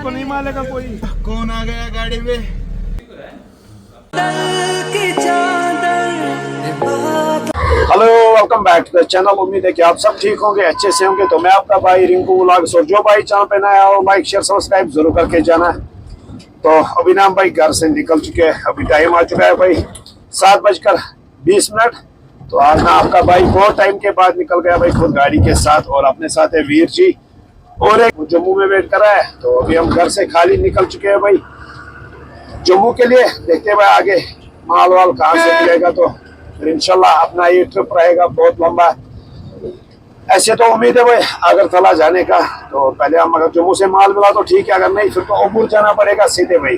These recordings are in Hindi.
को नहीं मारेगा कोई। कौन आ गया गाड़ी में? Hello, welcome back to the channel. उम्मीद है कि आप सब ठीक होंगे, अच्छे से होंगे। तो मैं आपका भाई रिंकू व्लॉग्स, और जो भाई चैनल पे नया हो लाइक शेयर सब्सक्राइब जरूर करके जाना। तो अभी ना हम भाई घर से निकल चुके हैं। अभी टाइम आ चुका है भाई 7:20। तो आज ना आपका भाई बहुत टाइम के बाद निकल गया भाई खुद गाड़ी के साथ, और अपने साथ है वीर जी और एक जम्मू में वेट कर रहा है। तो अभी हम घर से खाली निकल चुके हैं भाई जम्मू के लिए। देखते हैं भाई आगे माल वाल कहाँ से मिलेगा। तो फिर इंशाल्लाह अपना ये ट्रिप रहेगा बहुत लंबा। ऐसे तो उम्मीद है भाई अगरतला जाने का। तो पहले हम अगर जम्मू से माल मिला तो ठीक है, अगर नहीं फिर तो अबूर जाना पड़ेगा सीधे भाई।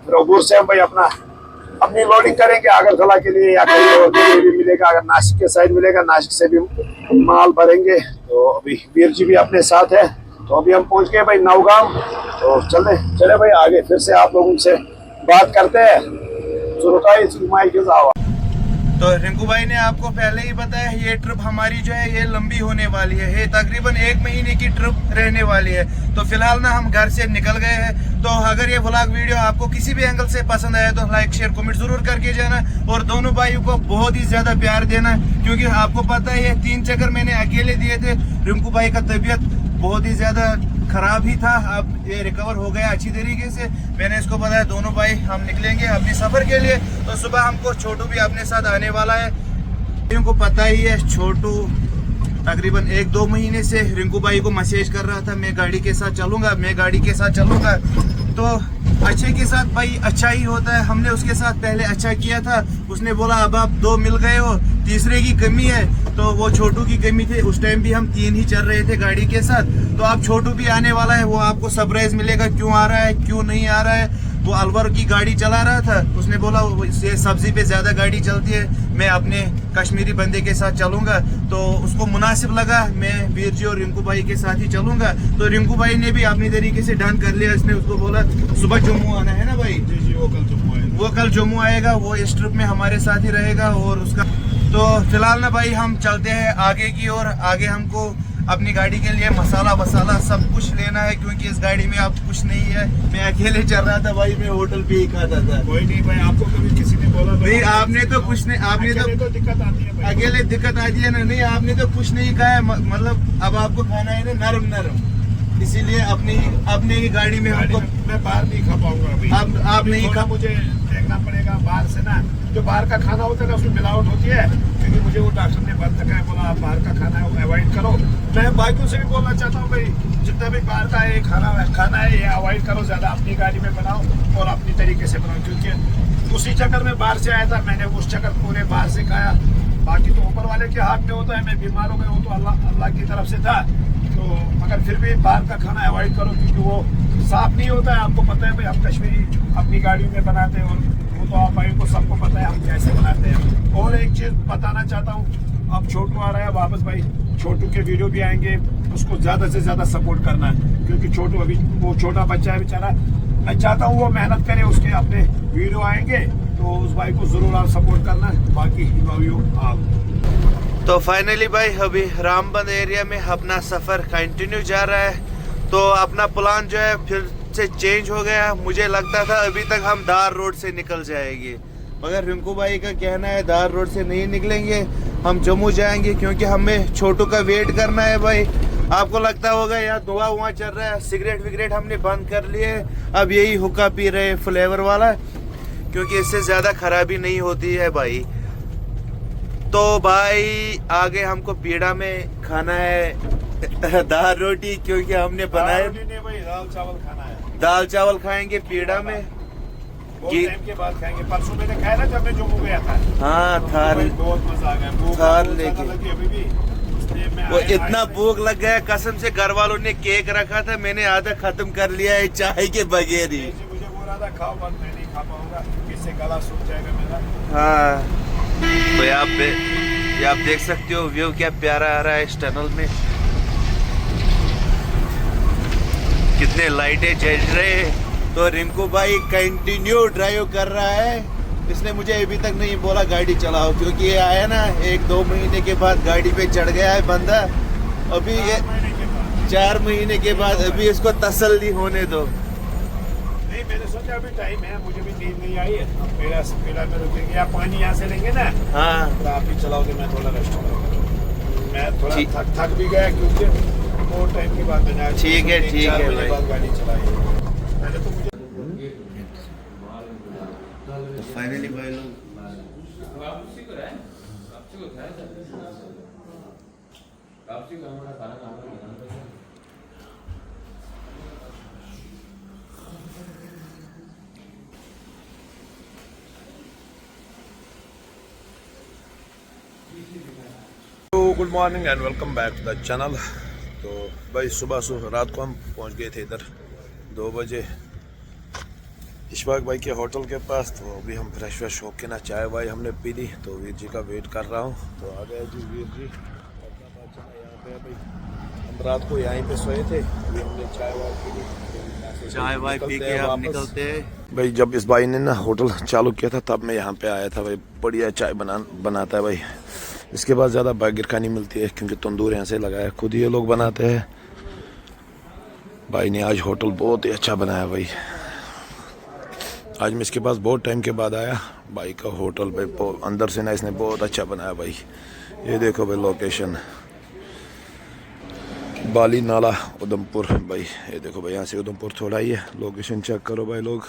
फिर अबूर से हम भाई अपनी लोडिंग करेंगे अगरतला के लिए, या कहीं और के लिए भी मिलेगा। अगर नासिक के साइड मिलेगा नासिक से भी माल भरेंगे। तो अभी वीर जी भी अपने साथ है। तो अभी हम पहुंच गए भाई नौगाम। तो चले भाई आगे फिर से आप लोगों से बात करते हैं। तो रिंकू भाई ने आपको पहले ही बताया ये ट्रिप हमारी जो है ये लंबी होने वाली है। ये तकरीबन 1 महीने की ट्रिप रहने वाली है। तो फिलहाल ना हम घर से निकल गए हैं। तो अगर ये व्लॉग वीडियो आपको किसी भी एंगल से पसंद आया तो लाइक शेयर कमेंट जरूर करके जाना, और दोनों भाइयों को बहुत ही ज्यादा प्यार देना, क्योंकि आपको पता है ये 3 चक्कर मैंने अकेले दिए थे। रिंकू भाई का तबीयत बहुत ही ज्यादा खराब ही था, अब ये रिकवर हो गया अच्छी तरीके से। मैंने इसको बताया दोनों भाई हम निकलेंगे अपने सफर के लिए। तो सुबह हमको छोटू भी अपने साथ आने वाला है। इनको पता ही है छोटू तकरीबन 1-2 महीने से रिंकू भाई को मैसेज कर रहा था मैं गाड़ी के साथ चलूंगा। तो अच्छे के साथ भाई अच्छा ही होता है। हमने उसके साथ पहले अच्छा किया था, उसने बोला अब आप 2 मिल गए हो, तीसरे की कमी है। तो वो छोटू की कमी थी, उस टाइम भी हम 3 ही चल रहे थे गाड़ी के साथ। तो अब छोटू भी आने वाला है, वो आपको सरप्राइज मिलेगा क्यों आ रहा है क्यों नहीं आ रहा है। वो अलवर की गाड़ी चला रहा था, उसने बोला ये सब्जी पे ज्यादा गाड़ी चलती है, मैं अपने कश्मीरी बंदे के साथ चलूंगा। तो उसको मुनासिब लगा मैं वीर जी और रिंकू भाई के साथ ही चलूंगा। तो रिंकू भाई ने भी अपनी तरीके से डन कर लिया। इसने उसको बोला सुबह जम्मू आना है ना भाई। जी वो कल जम्मू आएगा। वो इस ट्रिप में हमारे साथ ही रहेगा। और उसका तो फिलहाल ना भाई हम चलते हैं आगे की ओर। आगे हमको अपनी गाड़ी के लिए मसाला वसाला सब कुछ लेना है, क्योंकि इस गाड़ी में अब कुछ नहीं है। मैं अकेले चल रहा था भाई, मैं होटल पे ही खाता था। कोई नहीं भाई, आपको कभी किसी ने बोला नहीं? आपने तो कुछ नहीं, आपने तो दिक्कत आती है भाई। अकेले दिक्कत आती है ना। नहीं आपने तो कुछ नहीं खाया, मतलब अब आपको खाना है ना नरम, इसीलिए अपनी ही गाड़ी में हमको। मैं बाहर नहीं खा पाऊंगा अभी। आप नहीं खा, मुझे देखना पड़ेगा बाहर से ना, जो बाहर का खाना होता है ना उसमें मिलावट होती है। क्योंकि मुझे वो डॉक्टर ने बताया, बोला आप बाहर का खाना है वो अवॉइड करो। मैं बाइकों से भी बोलना चाहता हूँ भाई, जितना भी बाहर का है खाना है ये अवॉइड करो, ज्यादा अपनी गाड़ी में बनाओ और अपनी तरीके से बनाओ। क्योंकि उसी चक्कर में बाहर से आया था, मैंने उस चक्कर पूरे बाहर से खाया। बाकी तो ऊपर वाले के हाथ में होता है, मैं बीमार हो गया हूँ तो अल्लाह की तरफ से था। तो मगर फिर भी बाहर का खाना अवॉइड करो, क्योंकि वो साफ नहीं होता है। आपको पता है भाई, हम कश्मीरी अपनी गाड़ी में बनाते हैं, और वो तो आप भाई को सबको पता है हम कैसे बनाते हैं। और एक चीज बताना चाहता हूँ, अब छोटू आ रहा है वापस भाई, छोटू के वीडियो भी आएंगे, उसको ज्यादा से ज्यादा सपोर्ट करना है। क्योंकि छोटू अभी वो छोटा बच्चा है बेचारा, मैं चाहता हूँ वो मेहनत करे, उसके अपने वीडियो आएंगे तो उस भाई को जरूर आप सपोर्ट करना है। बाकी आप तो फाइनली भाई अभी रामबंद एरिया में अपना सफर कंटिन्यू जा रहा है। तो अपना प्लान जो है फिर से चेंज हो गया। मुझे लगता था अभी तक हम धार रोड से निकल जाएंगे, मगर रिंकू भाई का कहना है धार रोड से नहीं निकलेंगे, हम जम्मू जाएंगे, क्योंकि हमें छोटू का वेट करना है भाई। आपको लगता होगा यहाँ धुआं चल रहा है, सिगरेट विगरेट हमने बंद कर लिए, अब यही हुक्का पी रहे हैं फ्लेवर वाला, क्योंकि इससे ज्यादा खराबी नहीं होती है भाई। तो भाई आगे हमको पीड़ा में खाना है दाल रोटी, क्योंकि हमने बनाया दाल चावल खाएंगे पीड़ा में। टाइम के बाद खाएंगे। परसों मैंने खाया ना जब मैं जम्मू गया था। हाँ थार, बहुत मजा आ गया। थार लेके अभी भी वो इतना भूख लग गया, कसम से घर वालों ने केक रखा था, मैंने आधा खत्म कर लिया है चाय के बगैर ही। मुझे बोल रहा था खाओ, बस मैं नहीं खा पाऊंगा, इससे गला सूख जाएगा मेरा। हाँ तो यहाँ पे ये आप देख सकते हो व्यू क्या प्यारा आ रहा है इस टनल में, कितने लाइटें जल रहे हैं। तो रिंकू भाई कंटिन्यू ड्राइव कर रहा है। इसने मुझे अभी तक नहीं बोला गाड़ी चलाओ, क्योंकि ये आया ना 1-2 महीने के बाद गाड़ी पे चढ़ गया है बंदा। अभी ये 4 महीने के बाद अभी इसको तसल्ली होने दो। नहीं मैंने सोचा अभी टाइम है, मुझे भी नींद नहीं आई है। मेरा में रुकेंगे, आप पानी यहाँ से लेंगे ना, हाँ तो आप भी चलाओगे, मैं थोड़ा रेस्ट करूँगा। मैं थोड़ा थक भी गया क्योंकि बहुत टाइम के बाद मैंने ठीक है भाई। बाद गाड़ी चलाई है। पहले तो मुझे फाइनली भाई लोग good morning and welcome back to the channel. तो भाई सुबह रात को हम पहुंच गए थे इधर 2 बजे इशफाक भाई के होटल के पास। तो अभी हम फ्रेश होके ना चाय वाय हमने पी ली, तो वीर जी का वेट कर रहा हूँ। तो आ गए जी वीर जी, यहाँ पे भाई हम रात को यहीं पे सोए थे, अभी हमने चाय वाय पी ली, चाय वाय पी के अब निकलते हैं भाई। जब इस भाई ने ना होटल चालू किया था तब मैं यहाँ पे आया था भाई। बढ़िया चाय बनाता है भाई। इसके बाद ज़्यादा बर्गर खानी मिलती है क्योंकि तंदूर यहाँ से लगा है, खुद ये लोग बनाते हैं। भाई ने आज होटल बहुत ही अच्छा बनाया भाई। आज मैं इसके पास बहुत टाइम के बाद आया। भाई का होटल भाई अंदर से ना इसने बहुत अच्छा बनाया भाई। ये देखो भाई लोकेशन बाली नाला उधमपुर भाई। ये देखो भाई यहाँ से उधमपुर थोड़ा ही है। लोकेशन चेक करो भाई लोग।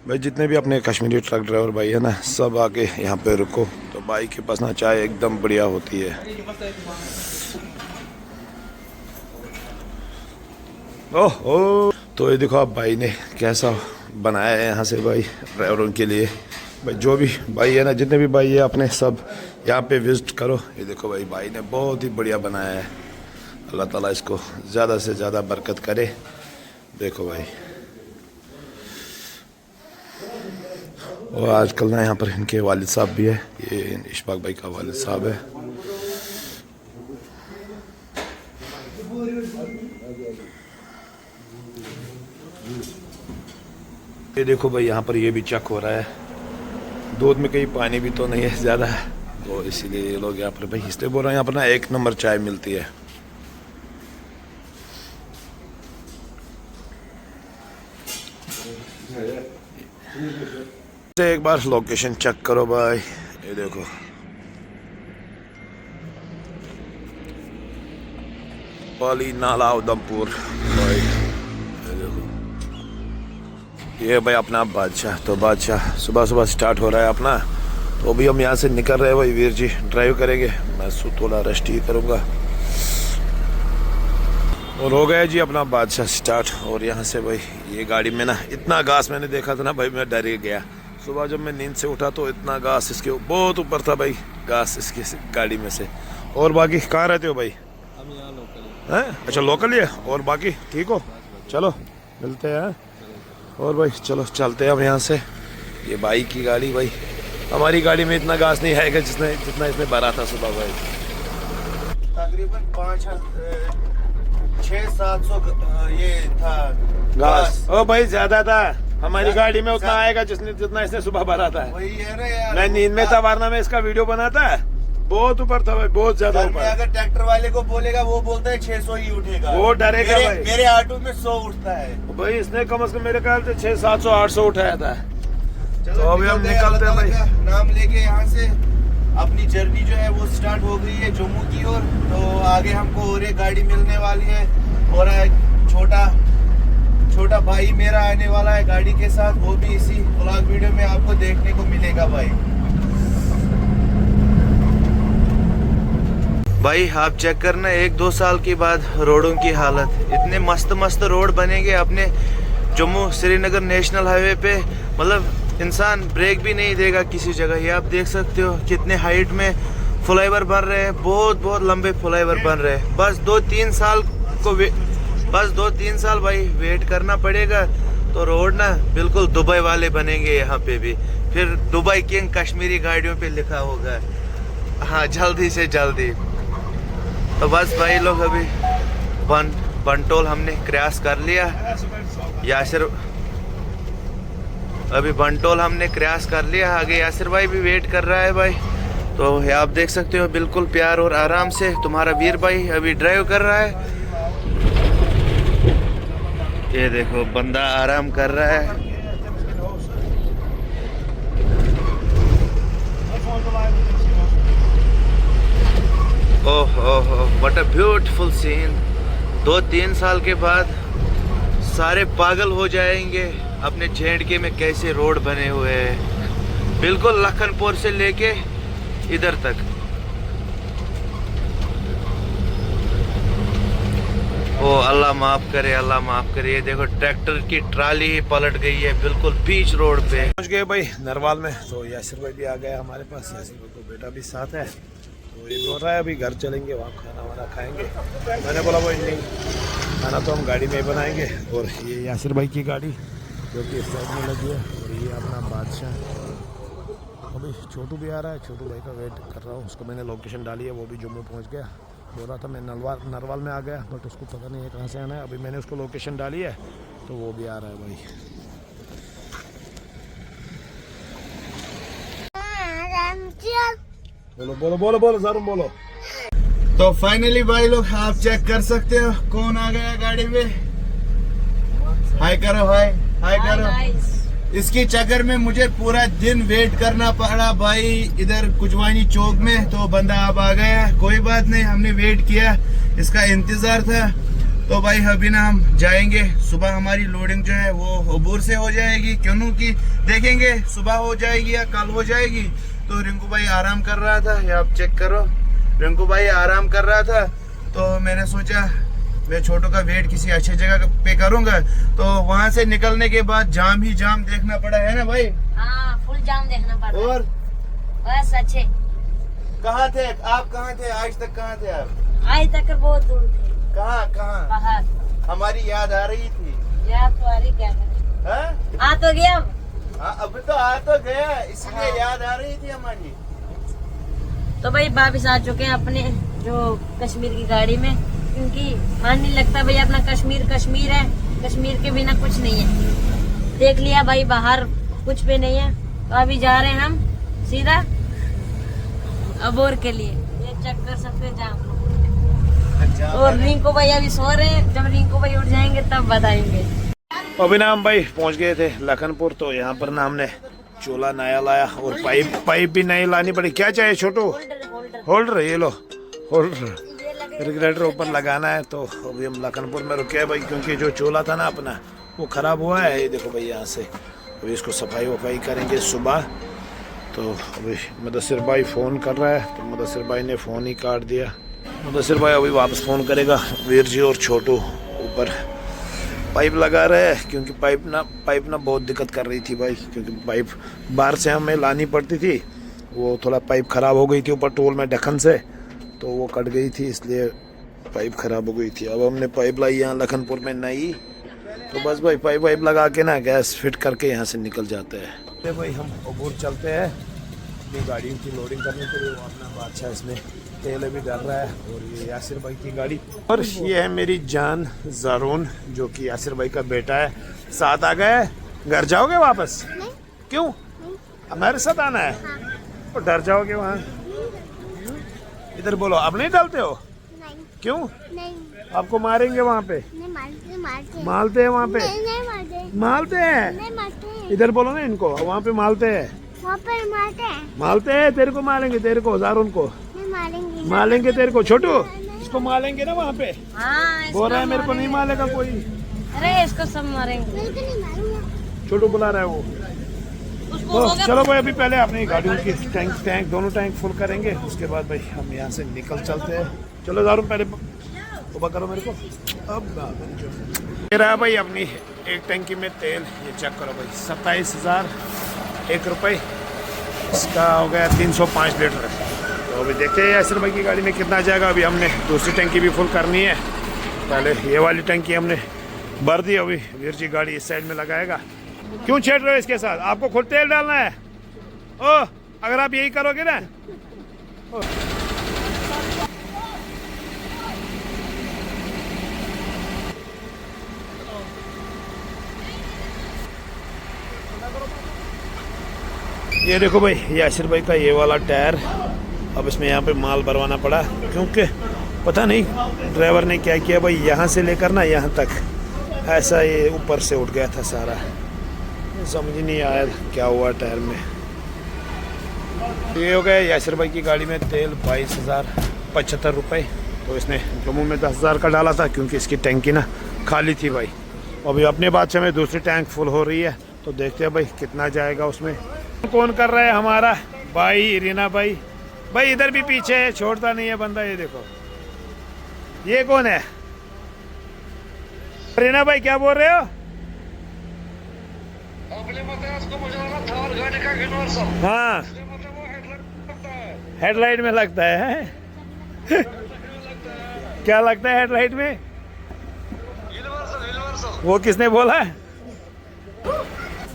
भाई जितने भी अपने कश्मीरी ट्रक ड्राइवर भाई है ना, सब आके यहाँ पे रुको। तो भाई के पास ना चाय एकदम बढ़िया होती है। ओह तो ये देखो आप भाई ने कैसा बनाया है यहाँ से भाई ड्राइवरों के लिए। भाई जो भी भाई है ना, जितने भी भाई है अपने, सब यहाँ पे विजिट करो। ये देखो भाई ने बहुत ही बढ़िया बनाया है। अल्लाह ताला इसको ज़्यादा से ज़्यादा बरकत करे। देखो भाई, और आजकल ना यहाँ पर इनके वालिद साहब भी है। ये इशफाक भाई का वालिद साहब है। ये देखो भाई यहाँ पर ये भी चेक हो रहा है। दूध में कहीं पानी भी तो नहीं है ज़्यादा, तो इसीलिए ये लोग यहाँ पर भाई इसलिए बोल रहे हैं यहाँ पर ना 1 नंबर चाय मिलती है। एक बार लोकेशन चेक करो भाई। ये देखो बाली नाला उधमपुर भाई। ये देखो ये भाई अपना बादशाह। तो बादशाह सुबह स्टार्ट हो रहा है अपना। तो अभी हम यहाँ से निकल रहे हैं भाई। वीर जी ड्राइव करेंगे, मैं थोड़ा रेस्ट ही करूँगा। और हो गया जी अपना बादशाह स्टार्ट। और यहाँ से भाई ये गाड़ी में ना इतना घास मैंने देखा था ना भाई, मैं डर ही गया। सुबह जब मैं नींद से उठा तो इतना घास इसके बहुत ऊपर था भाई, घास इसकी गाड़ी में से। और बाकी कहाँ रहते हो भाई? हम यहाँ लोकल हैं? अच्छा लोकल ही है। और बाकी ठीक हो? चलो मिलते हैं। और भाई चलो चलते हैं हम यहाँ से। ये भाई की गाड़ी भाई, हमारी गाड़ी में इतना घास नहीं आएगा जितना इसने भरा था सुबह भाई। तकरीबन 600-700 ये था घास। ओ भाई ज्यादा था, हमारी गाड़ी में उतना आएगा जितना इसने सुबह भरा था। वही है ना यार, मैं नींद में था, वरना मैं इसका वीडियो बनाता है। बहुत ऊपर था भाई, बहुत ज्यादा ऊपर। अगर ट्रैक्टर वाले को बोलेगा वो बोलता है 600 ही उठेगा, वो डरेगा भाई। मेरे ऑटो में 100 उठता है भाई। इसने कम से कम मेरे ख्याल से 600, 700, 800 उठाया था। चलो तो अभी हम निकलते हैं भाई। नाम लेके यहाँ से अपनी जर्नी जो है वो स्टार्ट हो गई है जम्मू की ओर। तो आगे हमको और एक गाड़ी मिलने वाली है, और छोटा भाई मेरा आने वाला है गाड़ी के साथ। वो भी इसी व्लॉग वीडियो में आपको देखने को मिलेगा भाई। भाई आप चेक करना 1-2 साल के बाद रोडों की हालत। इतने मस्त रोड बनेंगे अपने जम्मू श्रीनगर नेशनल हाईवे पे, मतलब इंसान ब्रेक भी नहीं देगा किसी जगह। ये आप देख सकते हो कितने हाइट में फ्लाईओवर बन रहे हैं, बहुत लंबे फ्लाईओवर बन रहे हैं। बस 2-3 साल भाई वेट करना पड़ेगा, तो रोड ना बिल्कुल दुबई वाले बनेंगे यहाँ पे भी। फिर दुबई किंग कश्मीरी गाड़ियों पे लिखा होगा, हाँ जल्दी से जल्दी। तो बस भाई लोग अभी बंटोल हमने क्रॉस कर लिया। यासिर अभी बंटोल हमने क्रॉस कर लिया, आगे यासिर भाई भी वेट कर रहा है भाई। तो आप देख सकते हो बिल्कुल प्यार और आराम से तुम्हारा वीर भाई अभी ड्राइव कर रहा है। ये देखो बंदा आराम कर रहा है। Oh oh what a beautiful scene. 2-3 साल के बाद सारे पागल हो जाएंगे अपने JNK में कैसे रोड बने हुए हैं, बिल्कुल लखनपुर से लेके इधर तक। ओ अल्लाह माफ करे, अल्लाह माफ करे। ये देखो ट्रैक्टर की ट्राली पलट गई है बिल्कुल बीच रोड पे। पहुंच गए भाई नरवाल में। तो यासिर भाई भी आ गया हमारे पास। यासिर भाई को बेटा भी साथ है, तो ये बोल रहा है अभी घर चलेंगे, वहाँ खाना वाना खाएंगे। मैंने बोला भाई नहीं, खाना तो हम गाड़ी में ही बनाएंगे। और ये यासिर भाई की गाड़ी जो कि इस साइड में लगी है, और ये अपना बादशाह। अभी छोटू भी आ रहा है, छोटू भाई का वेट कर रहा हूँ। उसको मैंने लोकेशन डाली है, वो भी जम्मू पहुँच गया। बोल रहा था मैं नरवाल में आ गया, बट उसको पता नहीं है कहाँ से आना है। अभी मैंने उसको लोकेशन डाली है, तो वो भी आ रहा है भाई। बोलो बोलो बोलो बोलो ज़रूर बोलो। तो फाइनली भाई लोग आप चेक कर सकते हो कौन आ गया गाड़ी में। हाय करो, हाय हाय करो। इसकी चक्कर में मुझे पूरा दिन वेट करना पड़ा भाई इधर कुजवानी चौक में। तो बंदा अब आ गया, कोई बात नहीं, हमने वेट किया, इसका इंतजार था। तो भाई अभी ना हम जाएंगे, सुबह हमारी लोडिंग जो है वो अबूर से हो जाएगी, क्योंकि देखेंगे सुबह हो जाएगी या कल हो जाएगी। तो रिंकू भाई आराम कर रहा था, ये आप चेक करो, रिंकू भाई आराम कर रहा था। तो मैंने सोचा मैं छोटू का वेट किसी अच्छी जगह पे करूंगा। तो वहां से निकलने के बाद जाम ही जाम देखना पड़ा, है ना भाई? हाँ, फुल जाम देखना पड़ा। और बस अच्छे। कहाँ थे आप? कहाँ थे आज तक? कहाँ थे आप? आज तक बहुत दूर थे। कहाँ कहाँ? बाहर। हमारी याद आ रही थी। याद तो आ रही, क्या करें? हाँ? आ तो गया। हाँ अभी तो आ तो गया, इसलिए हाँ। याद आ रही थी हमारी। तो भाई वापिस आ चुके हैं अपने जो कश्मीर की गाड़ी में, क्योंकि मन नहीं लगता भाई, अपना कश्मीर कश्मीर है, कश्मीर के बिना कुछ नहीं है। देख लिया भाई बाहर कुछ भी नहीं है। तो अभी जा रहे हैं हम सीधा अबोर के लिए। ये चेक कर सकते हैं जाम। और रिंकू भाई अभी सो रहे हैं, जब रिंकू भाई उठ जाएंगे तब बताएंगे। अभी ना हम भाई पहुंच गए थे लखनपुर। तो यहाँ पर ना हमने चूल्हा नया लाया और पाइप भी नई लानी पड़ी। क्या चाहिए छोटू? होल्डर, ये लो होल्डर, रेगुलेटर ऊपर लगाना है। तो अभी हम लखनपुर में रुके हैं भाई, क्योंकि जो चूल्हा था ना अपना वो ख़राब हुआ है। ये देखो भाई यहाँ से अभी इसको सफाई वफाई करेंगे सुबह। तो अभी मुदस्सिर भाई फ़ोन कर रहा है, तो मुदस्सिर भाई ने फ़ोन ही काट दिया। मुदस्सिर भाई अभी वापस फ़ोन करेगा। वीर जी और छोटू ऊपर पाइप लगा रहे हैं, क्योंकि पाइप ना बहुत दिक्कत कर रही थी भाई, क्योंकि पाइप बाहर से हमें लानी पड़ती थी। वो थोड़ा पाइप ख़राब हो गई थी ऊपर टोल में ढक्कन से, तो वो कट गई थी, इसलिए पाइप ख़राब हो गई थी। अब हमने पाइप लाई यहाँ लखनपुर में नई। तो बस भाई पाइप वाइप लगा के ना गैस फिट करके यहाँ से निकल जाते हैं। भाई हम अबूर चलते हैं अपनी गाड़ियों की लोडिंग करने के लिए। वो अपना बादशाह इसमें तेल भी डाल रहा है, और ये यासिर भाई की गाड़ी। और ये है मेरी जान ज़ारून, जो कि यासिर भाई का बेटा है। साथ आ गए। घर जाओगे वापस? क्यों? हमारे साथ आना है? और डर जाओगे वहाँ? इधर बोलो, अब नहीं डालते हो? नहीं। क्यों? नहीं। आपको मारेंगे वहाँ पे? नहीं मारते। मारते हैं वहाँ पे? नहीं मारते। मारते हैं? नहीं मारते। इधर बोलो ना इनको, वहाँ पे मारते हैं। वहाँ पर मारते हैं। मारते हैं, तेरे को मारेंगे, तेरे को ज़ारून को नहीं मारेंगे। मारेंगे तेरे को। छोटू इसको मारेंगे ना वहाँ पे? हाँ, बोल रहा है मेरे को नहीं मारेगा कोई। अरे इसको सब मारेंगे। बिल्कुल नहीं मारूंगा। छोटू बुला रहा है वो। उसको तो हो गया। चलो भाई अभी पहले अपनी गाड़ियों की टैंक दोनों टैंक फुल करेंगे, उसके बाद भाई हम यहाँ से निकल चलते हैं। चलो ज़ारून पहले उबा करो मेरे को। अब ये रहा भाई अपनी एक टैंकी में तेल, ये चेक करो भाई 27,001 रुपये इसका हो गया 305 लीटर। तो अभी देखते हैं यासिर भाई की गाड़ी में कितना जाएगा। अभी हमने दूसरी टंकी भी फुल करनी है, पहले ये वाली टंकी हमने भर दी। अभी वीर जी गाड़ी इस साइड में लगाएगा। क्यों छेड़ रहे हो इसके साथ? आपको खुद तेल डालना है। ओ अगर आप यही करोगे ना। ये देखो भाई यासिर भाई का ये वाला टायर। अब इसमें यहाँ पे माल भरवाना पड़ा, क्योंकि पता नहीं ड्राइवर ने क्या किया भाई, यहाँ से लेकर ना यहाँ तक ऐसा ये ऊपर से उठ गया था सारा, समझ नहीं आया क्या हुआ टायर में। ये हो गया यासिर भाई की गाड़ी में तेल 22,075 रुपये। तो इसने जम्मू में 10,000 का डाला था क्योंकि इसकी टैंकी ना खाली थी भाई। अभी अपने बादशाह में दूसरी टैंक फुल हो रही है, तो देखते हैं भाई कितना जाएगा उसमें। कौन कर रहा है हमारा भाई रीना भाई। भाई इधर भी पीछे है, छोड़ता नहीं है बंदा। ये देखो ये कौन है? रीना भाई क्या बोल रहे हो? हाँ हेडलाइट में लगता है। क्या लगता है हेडलाइट में? वो किसने बोला है?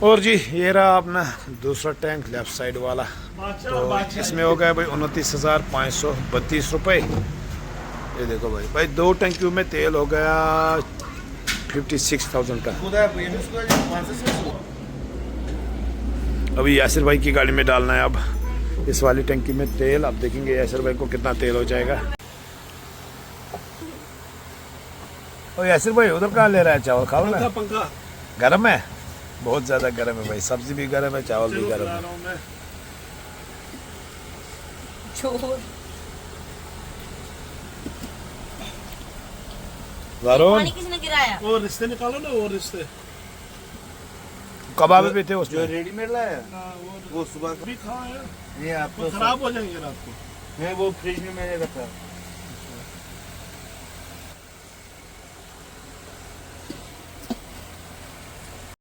और जी ये रहा अपना दूसरा टैंक लेफ्ट साइड वाला। तो इसमें हो गया भाई 29,532 रुपये। ये देखो भाई दो टंकियों में तेल हो गया 56,000 का। अभी यासिर भाई की गाड़ी में डालना है अब इस वाली टंकी में तेल। अब देखेंगे यासिर भाई को कितना तेल हो जाएगा। और यासिर भाई उधर कहाँ ले रहा है चावल? खाओ ना, पंखा गर्म है, बहुत ज़्यादा गर्म है भाई। सब्जी भी गर्म है, चावल भी गर्म है। वरुण पानी किसने गिराया? वो रिश्ते निकालो ना, वो रिश्ते कबाब भी थे उसमें। जो रेडीमेड लाया वो सुबह भी खाओ यार, ये आपको खराब हो जाएंगे रात को। नहीं, वो फ्रिज में मैंने रखा।